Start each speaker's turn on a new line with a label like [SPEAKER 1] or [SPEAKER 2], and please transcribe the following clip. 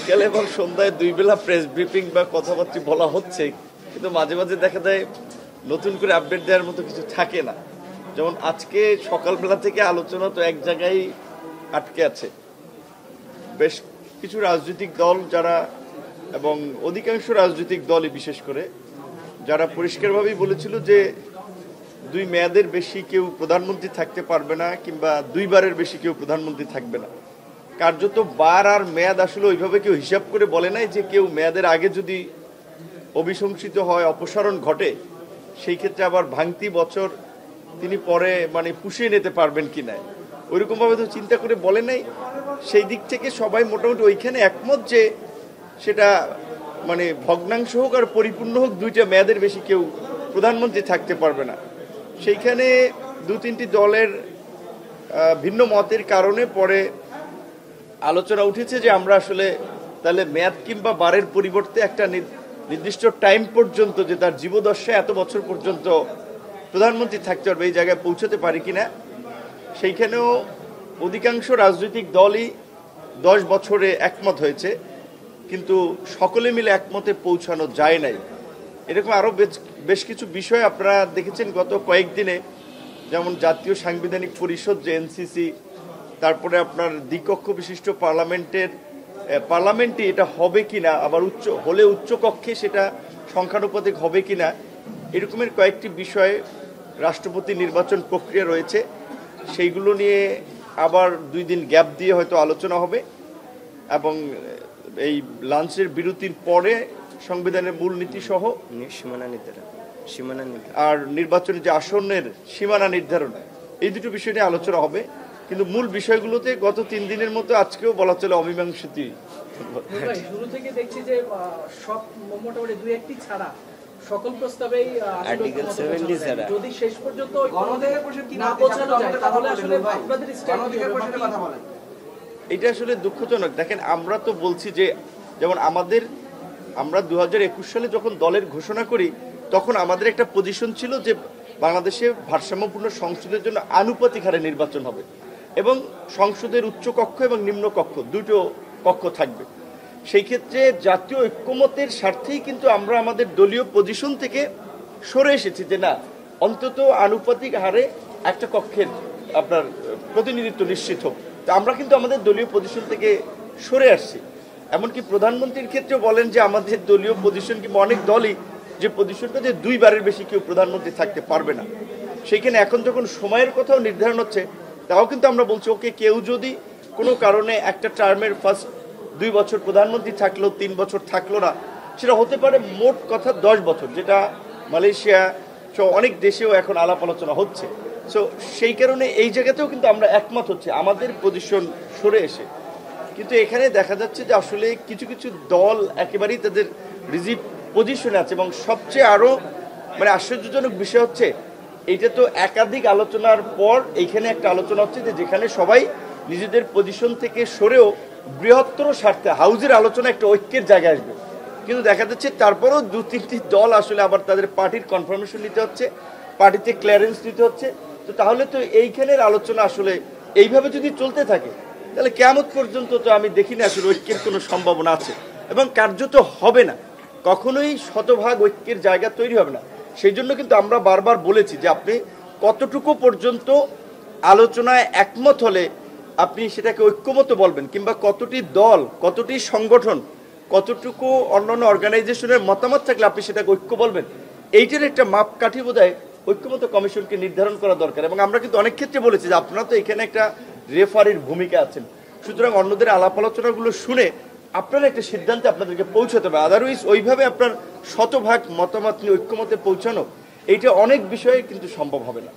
[SPEAKER 1] বিকেলে এবং সন্ধ্যায় দুই বেলা প্রেস ব্রিফিং বা কথাবার্তা বলা হচ্ছে, কিন্তু মাঝে মাঝে দেখা যায় নতুন করে আপডেট দেওয়ার মতো কিছু থাকে না। যেমন আজকে সকালবেলা থেকে আলোচনা তো এক জায়গায় আটকে আছে। বেশ কিছু রাজনৈতিক দল যারা, এবং অধিকাংশ রাজনৈতিক দলই বিশেষ করে, যারা পরিষ্কারভাবেই বলেছিল যে 2 মেয়াদের বেশি কেউ প্রধানমন্ত্রী থাকতে পারবে না, কিংবা 2 বারের বেশি কেউ প্রধানমন্ত্রী থাকবে না। কার্যত বার আর মেয়াদ আসলে ওইভাবে কেউ হিসাব করে বলে নাই যে কেউ মেয়াদের আগে যদি অভিশংসিত হয়, অপসারণ ঘটে, সেই ক্ষেত্রে আবার ভাঙতি বছর তিনি পরে পুষিয়ে নিতে পারবেন কি না, ওইরকমভাবে তো চিন্তা করে বলে নাই। সেই দিক থেকে সবাই মোটামুটি ওইখানে একমত যে সেটা ভগ্নাংশ হোক আর পরিপূর্ণ হোক, 2টা মেয়াদের বেশি কেউ প্রধানমন্ত্রী থাকতে পারবে না। সেইখানে 2-3টি দলের ভিন্ন মতের কারণে পরে আলোচনা উঠেছে যে আমরা আসলে তাহলে মেয়াদ কিংবা বারের পরিবর্তে একটা নির্দিষ্ট টাইম পর্যন্ত, যে তার জীবদশায় এত বছর পর্যন্ত প্রধানমন্ত্রী থাকতে পারবে, এই জায়গায় পৌঁছতে পারি কিনা। সেইখানেও অধিকাংশ রাজনৈতিক দলই 10 বছরে একমত হয়েছে, কিন্তু সকলে মিলে একমতে পৌঁছানো যায় নাই। এরকম আরও বেশ কিছু বিষয় আপনারা দেখেছেন গত কয়েকদিনে, যেমন জাতীয় সাংবিধানিক পরিষদ যে এনসিসি, তারপরে আপনার দ্বিকক্ষ বিশিষ্ট পার্লামেন্টে এটা হবে কিনা, আবার উচ্চ কক্ষে সেটা সংখ্যানুপাতিক হবে কিনা, এরকমের কয়েকটি বিষয়ে রাষ্ট্রপতি নির্বাচন প্রক্রিয়া রয়েছে। সেইগুলো নিয়ে আবার 2 দিন গ্যাপ দিয়ে হয়তো আলোচনা হবে, এবং এই লাঞ্চের বিরতির পরে সংবিধানের মূলনীতি সহ সীমানা আর নির্বাচনের যে আসনের সীমানা নির্ধারণ, এই দুটো বিষয় নিয়ে আলোচনা হবে। কিন্তু মূল বিষয়গুলোতে গত 3 দিনের মতো আজকেও বলা চলে অমীমাংসিত।
[SPEAKER 2] শুরু থেকে দেখছি যে সব মোটামুটি 2-1টি ছাড়া সকল প্রস্তাবেই আর্টিকেল 70 ছাড়া যদি শেষ পর্যন্ত গণঅধিকার পরিষদ না পৌঁছানো যায়, তাহলে আসলে আপনাদের গণঅধিকার পরিষদের কথা বলেন।
[SPEAKER 1] এটা আসলে দুঃখজনক। দেখেন, আমরা তো বলছি যে, যেমন আমরা 2021 সালে যখন দলের ঘোষণা করি, তখন আমাদের একটা পজিশন ছিল যে বাংলাদেশে ভারসাম্যপূর্ণ সংসদের জন্য আনুপাতিক হারে নির্বাচন হবে, এবং সংসদের উচ্চ কক্ষ এবং নিম্ন কক্ষ, 2টো কক্ষ থাকবে। সেই ক্ষেত্রে জাতীয় ঐক্যমতের স্বার্থেই কিন্তু আমরা আমাদের দলীয় পজিশন থেকে সরে এসেছি যে না, অন্তত আনুপাতিক হারে একটা কক্ষের আপনার প্রতিনিধিত্ব নিশ্চিত হোক। তো আমরা কিন্তু আমাদের দলীয় পজিশন থেকে সরে আসছি। এমনকি প্রধানমন্ত্রীর ক্ষেত্রেও বলেন যে আমাদের দলীয় পজিশন, কিংবা অনেক দলই যে পজিশনটা, যে 2 বারের বেশি কেউ প্রধানমন্ত্রী থাকতে পারবে না। সেইখানে এখন যখন সময়ের কথাও নির্ধারণ হচ্ছে, তাও কিন্তু আমরা বলছি ওকে, কেউ যদি কোনো কারণে একটা টার্মের ফার্স্ট 2 বছর প্রধানমন্ত্রী থাকলো, 3 বছর থাকলো না, সেটা হতে পারে মোট কথা 10 বছর, যেটা মালয়েশিয়া সহ অনেক দেশেও এখন আলাপ আলোচনা হচ্ছে। সো সেই কারণে এই জায়গাতেও কিন্তু আমরা একমত হচ্ছে আমাদের পজিশন সরে এসে। কিন্তু এখানে দেখা যাচ্ছে যে আসলে কিছু কিছু দল একেবারেই তাদের রিজিড পজিশনে আছে, এবং সবচেয়ে আরও আশ্চর্যজনক বিষয় হচ্ছে, এইটা তো একাধিক আলোচনার পর এইখানে একটা আলোচনা হচ্ছে যে যেখানে সবাই নিজেদের পজিশন থেকে সরেও বৃহত্তর স্বার্থে হাউজের আলোচনা একটা ঐক্যের জায়গায় আসবে। কিন্তু দেখা যাচ্ছে তারপরেও 2-3টি দল আসলে আবার তাদের পার্টির কনফার্মেশন নিতে হচ্ছে, পার্টিতে ক্লিয়ারেন্স নিতে হচ্ছে। তো তাহলে তো এইখানের আলোচনা আসলে এইভাবে যদি চলতে থাকে, তাহলে কিয়ামত পর্যন্ত তো আমি দেখি না আসলে ঐক্যের কোনো সম্ভাবনা আছে, এবং কার্যত হবে না, কখনোই শতভাগ ঐক্যের জায়গা তৈরি হবে না। সেই জন্য কিন্তু আমরা বারবার বলেছি যে আপনি কতটুকু পর্যন্ত আলোচনায় একমত হলে আপনি সেটাকে ঐক্যমত বলবেন, কিংবা কতটি দল, কতটি সংগঠন, কতটুকু অন্যান্য অর্গানাইজেশনের মতামত থাকলে আপনি সেটাকে ঐক্য বলবেন, এইটার একটা মাপকাঠি বোধহয় ঐক্যমত কমিশনকে নির্ধারণ করা দরকার। এবং আমরা কিন্তু অনেক ক্ষেত্রে বলেছি যে আপনারা তো এখানে একটা রেফারির ভূমিকা আছেন, সুতরাং অন্যদের আলাপ আলোচনাগুলো শুনে আপনারা একটা সিদ্ধান্তে আপনাদেরকে পৌঁছাতে হবে। আদারওয়াইজ ওইভাবে আপনার শতভাগ মতামত নিয়ে ঐক্যমতে পৌঁছানো, এইটা অনেক বিষয়ে কিন্তু সম্ভব হবে না।